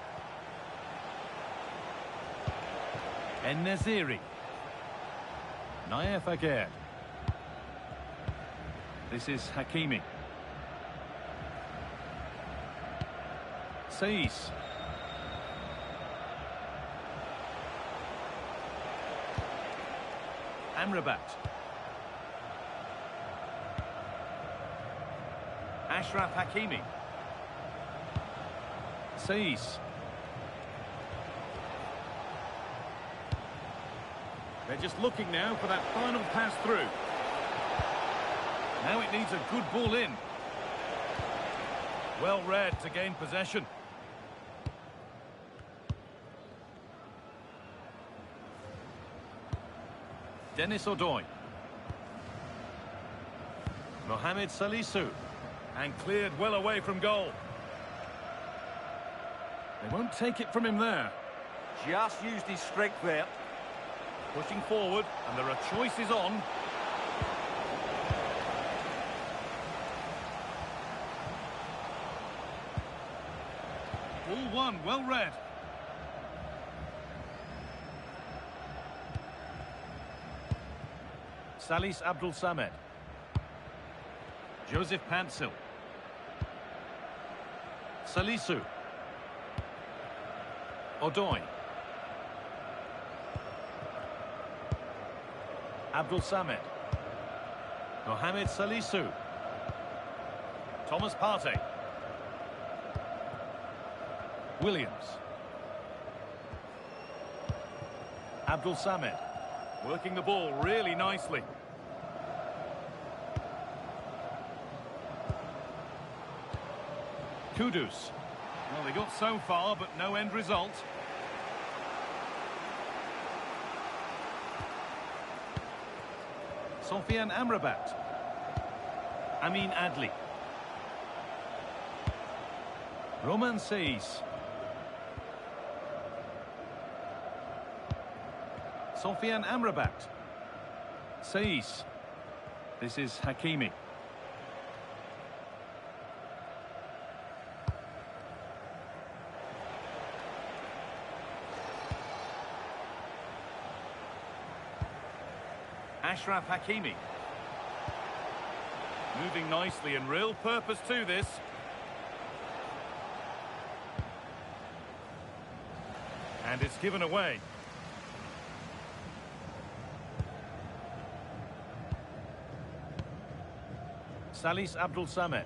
En-Nesyri. Nayef again. This is Hakimi. Saiz. Amrabat. Ashraf Hakimi. Saiz. They're just looking now for that final pass through. Now it needs a good ball in. Well read to gain possession. Denis Odoi. Mohamed Salisu. And cleared well away from goal. They won't take it from him there. Just used his strength there. Pushing forward, and there are choices on. Ball one, well read. Salis Abdul Samed. Joseph Pansel. Salisu. Odoi. Abdul Samed. Mohamed Salisu. Thomas Partey. Williams. Abdul Samed. Working the ball really nicely. Kudus. Well, they got so far, but no end result. Sofian Amrabat. Amin Adli. Roman Saiz. Sofian Amrabat. Saiz. This is Hakimi. Ashraf Hakimi. Moving nicely and real purpose to this. And it's given away. Salis Abdul Samed.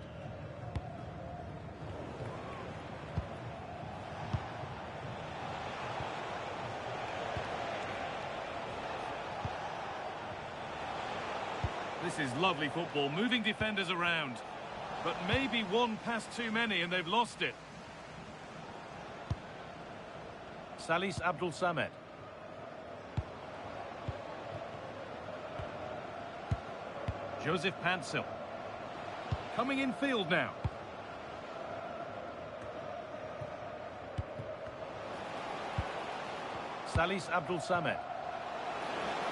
This is lovely football, moving defenders around. But maybe one pass too many and they've lost it. Salis Abdul Samed. Joseph Pancil. Coming in field now. Salis Abdul Samed.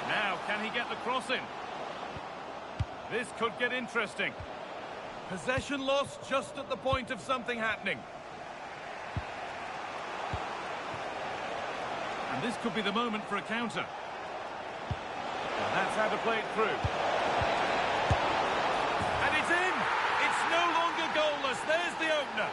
Now, can he get the cross in? This could get interesting. Possession lost just at the point of something happening. And this could be the moment for a counter. And that's how to play it through. And it's in! It's no longer goalless. There's the opener.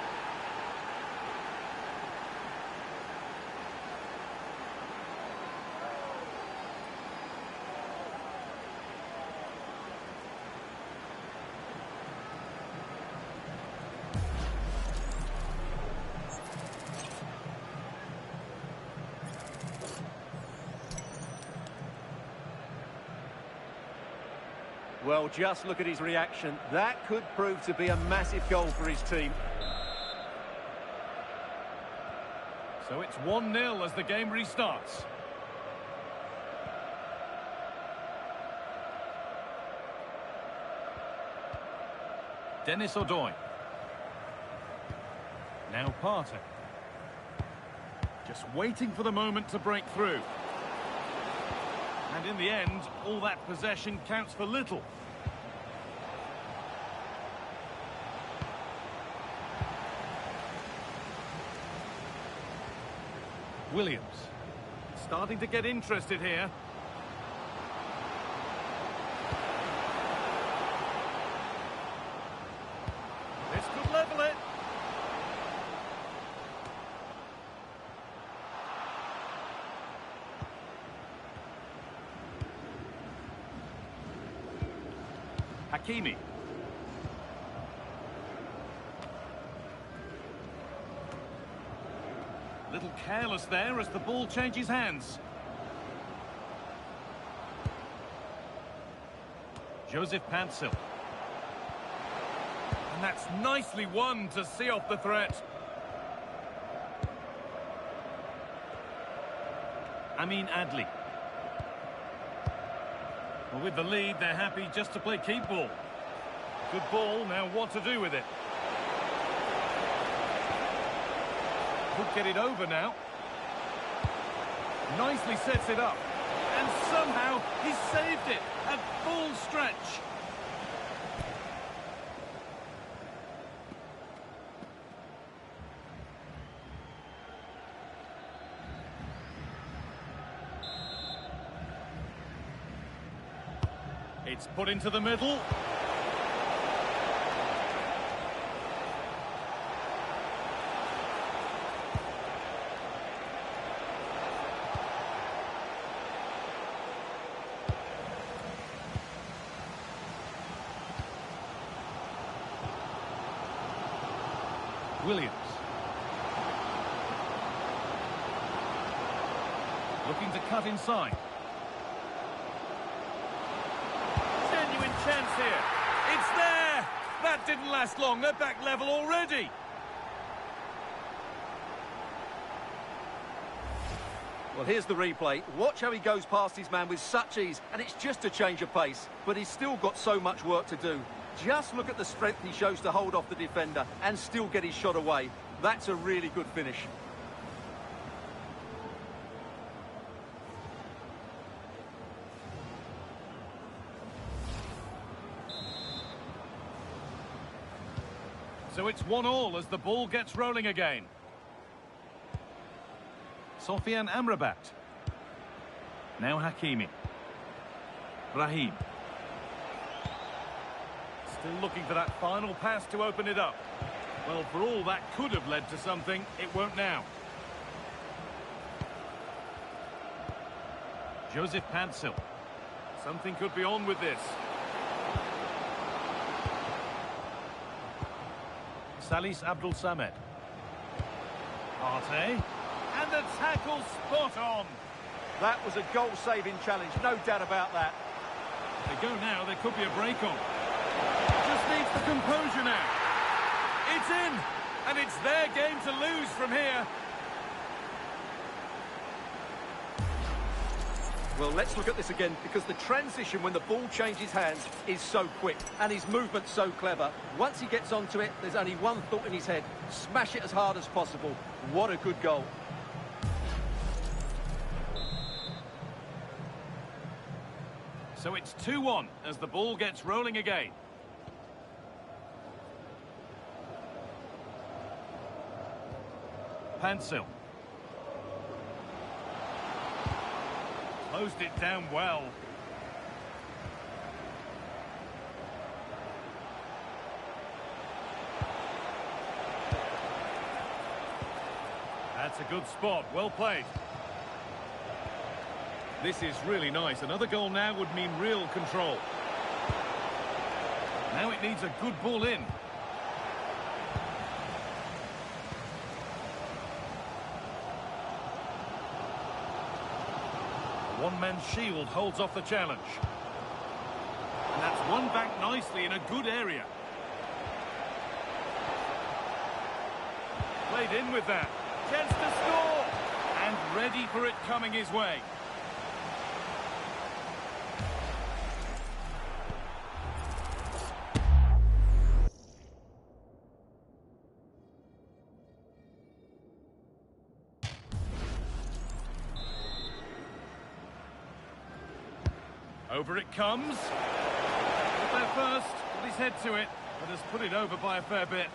Well, just look at his reaction. That could prove to be a massive goal for his team. So it's 1-0 as the game restarts. Dennis Odoi. Now Partey. Just waiting for the moment to break through. And in the end, all that possession counts for little. Williams. Starting to get interested here. This could level it. Hakimi. Little careless there as the ball changes hands. Joseph Pancil. And that's nicely won to see off the threat. Amin Adli. Well, with the lead, they're happy just to play keep ball. Good ball, now what to do with it? Could get it over now. Nicely sets it up. And somehow he's saved it at full stretch. It's put into the middle. Williams. Looking to cut inside. Genuine chance here. It's there! That didn't last long. They're back level already. Well, here's the replay. Watch how he goes past his man with such ease, and it's just a change of pace. But he's still got so much work to do. Just look at the strength he shows to hold off the defender and still get his shot away. That's a really good finish. So it's 1-1 as the ball gets rolling again. Sofian Amrabat. Now Hakimi. Brahim. Still looking for that final pass to open it up. Well, for all that could have led to something, it won't now. Joseph Pancil. Something could be on with this. Salis Abdul Samed. Partey. And the tackle spot on. That was a goal-saving challenge, no doubt about that. They go now, there could be a break on. Just needs the composure now. It's in, and it's their game to lose from here. Well, let's look at this again, because the transition when the ball changes hands is so quick, and his movement's so clever. Once he gets onto it, there's only one thought in his head: smash it as hard as possible. What a good goal. So it's 2-1 as the ball gets rolling again. Pansil. Closed it down well. That's a good spot, well played. This is really nice. Another goal now would mean real control. Now it needs a good ball in. A one-man shield holds off the challenge. And that's won back nicely in a good area. Played in with that. Chance to score! And ready for it coming his way. Over it comes. Got there first, put his head to it, but has put it over by a fair bit.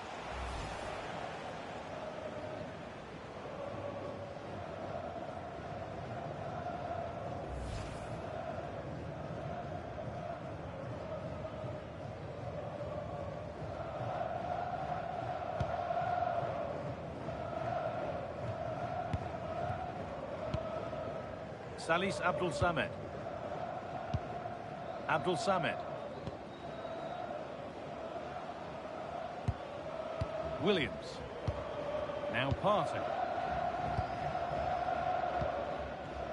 Salis Abdul Samed. Abdul Samed. Williams. Now Partey.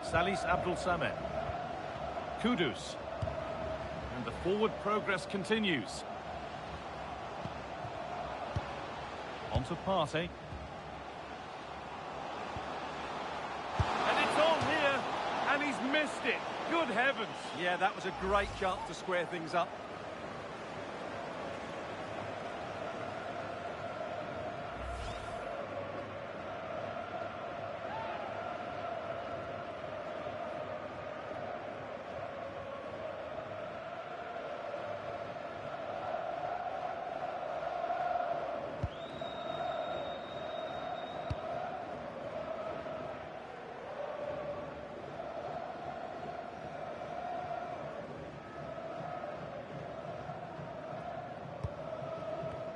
Salis Abdul Samed. Kudus. And the forward progress continues. On to Partey. And it's on here, and he's missed it. Good heavens. Yeah, that was a great chance to square things up.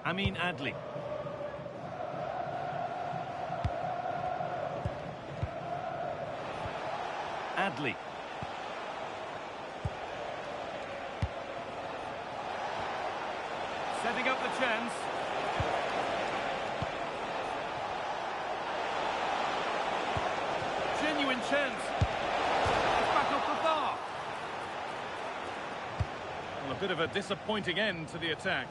Amin Adli. Adli. Setting up the chance. Genuine chance. It's back off the bar. Well, a bit of a disappointing end to the attack.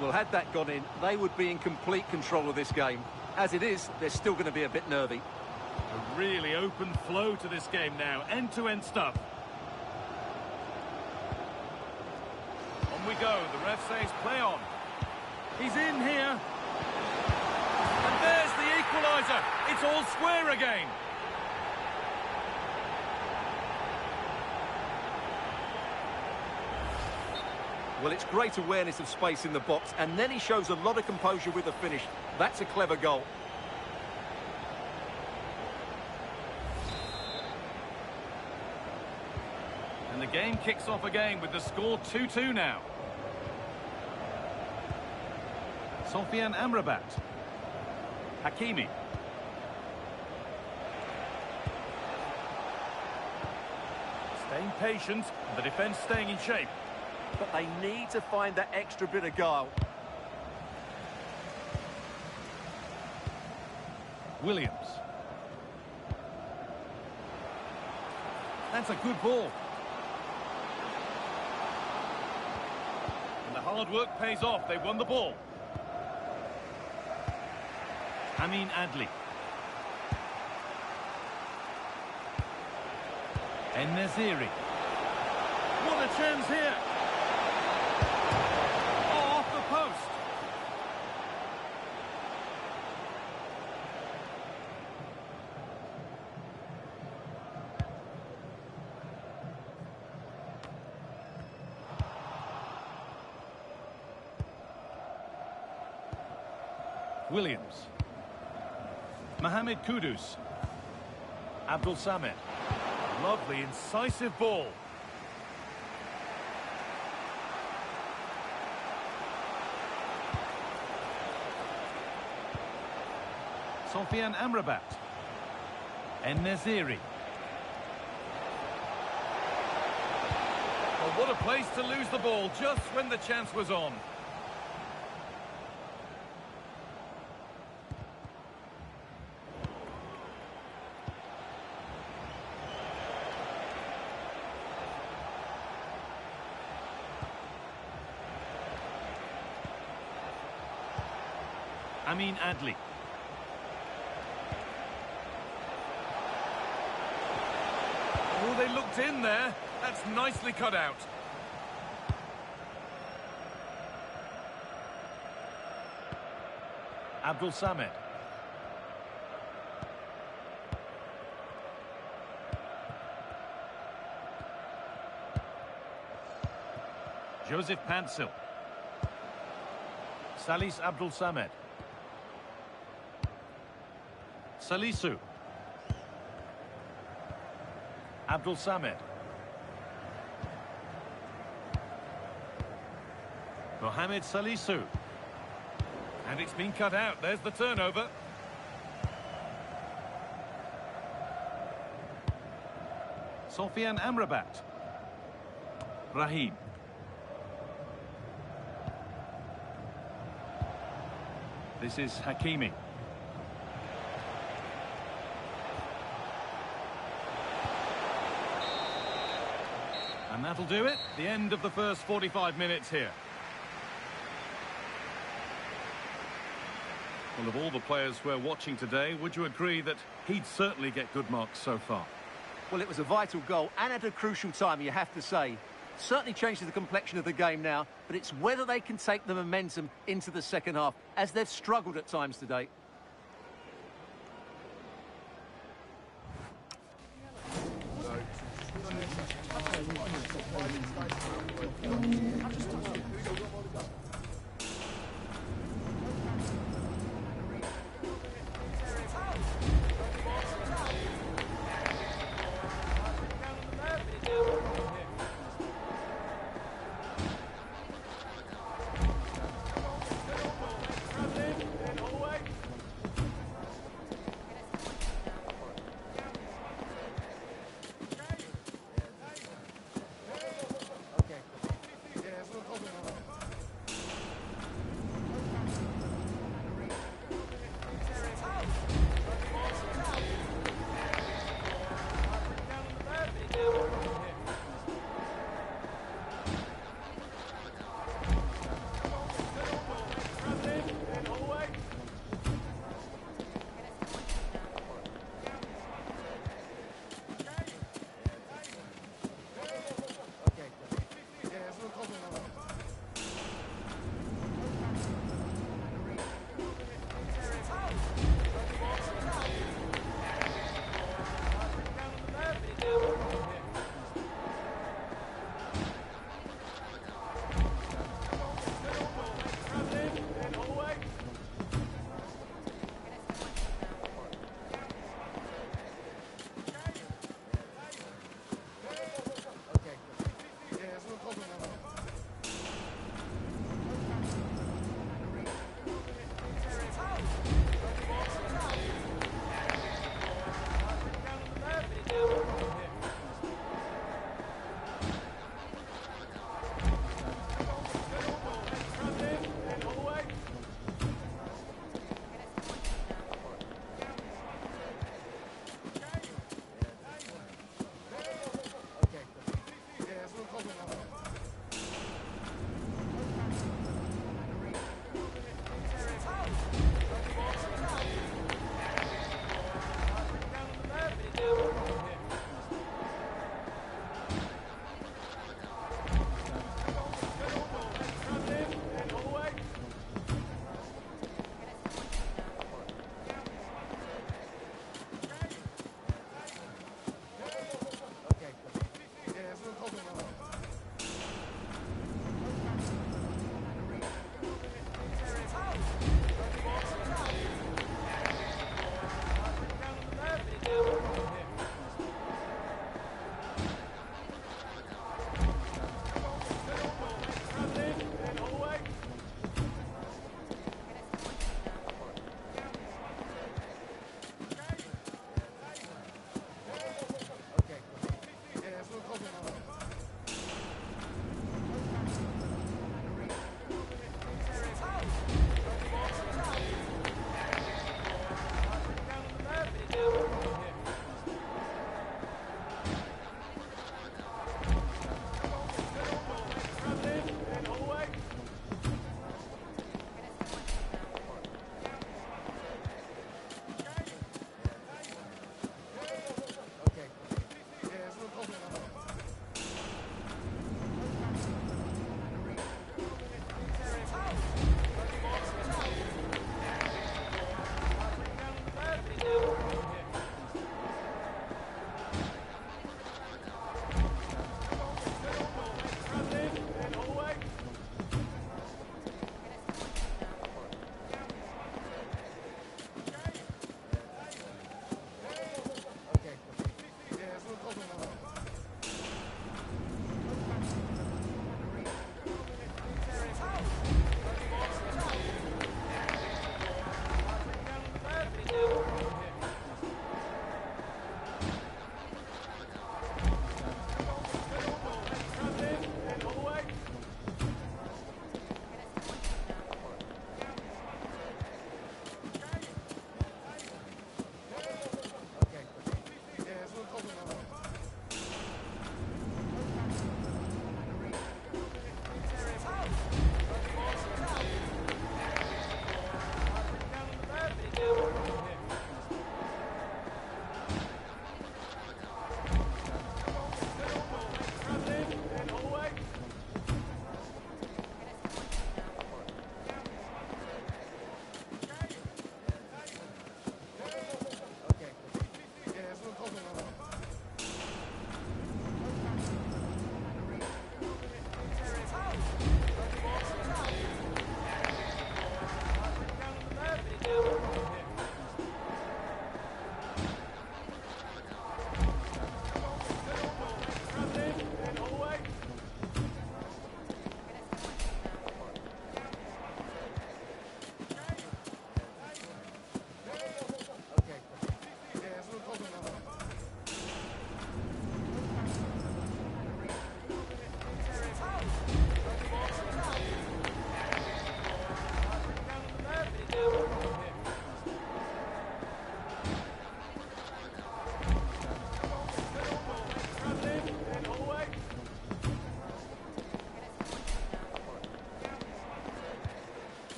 Well, had that gone in, they would be in complete control of this game. As it is, they're still going to be a bit nervy. A really open flow to this game now, end-to-end stuff. On we go, the ref says play on. He's in here. And there's the equaliser. It's all square again. Well, it's great awareness of space in the box, and then he shows a lot of composure with the finish. That's a clever goal. And the game kicks off again with the score 2-2 now. Sofian Amrabat. Hakimi. Staying patient, and the defence staying in shape. But they need to find that extra bit of guile. Williams. That's a good ball. And the hard work pays off. They won the ball. Amin Adli. En-Nesyri. What a chance here. Oh, off the post. Williams. Mohamed Kudus. Abdul Samad. Lovely, incisive ball. Sofian Amrabat. En-Nesyri. Oh, what a place to lose the ball just when the chance was on. Amin Adli. Oh, they looked in there. That's nicely cut out. Abdul Samad. Joseph Pancil. Salis Abdul Samad. Salisu. Abdul Samad. Mohamed Salisu. And it's been cut out. There's the turnover. Sofian Amrabat. Rahim. This is Hakimi. And that'll do it. The end of the first 45 minutes here. Well, of all the players we're watching today, would you agree that he'd certainly get good marks so far? Well, it was a vital goal and at a crucial time, you have to say. Certainly changes the complexion of the game now, but it's whether they can take the momentum into the second half, as they've struggled at times today.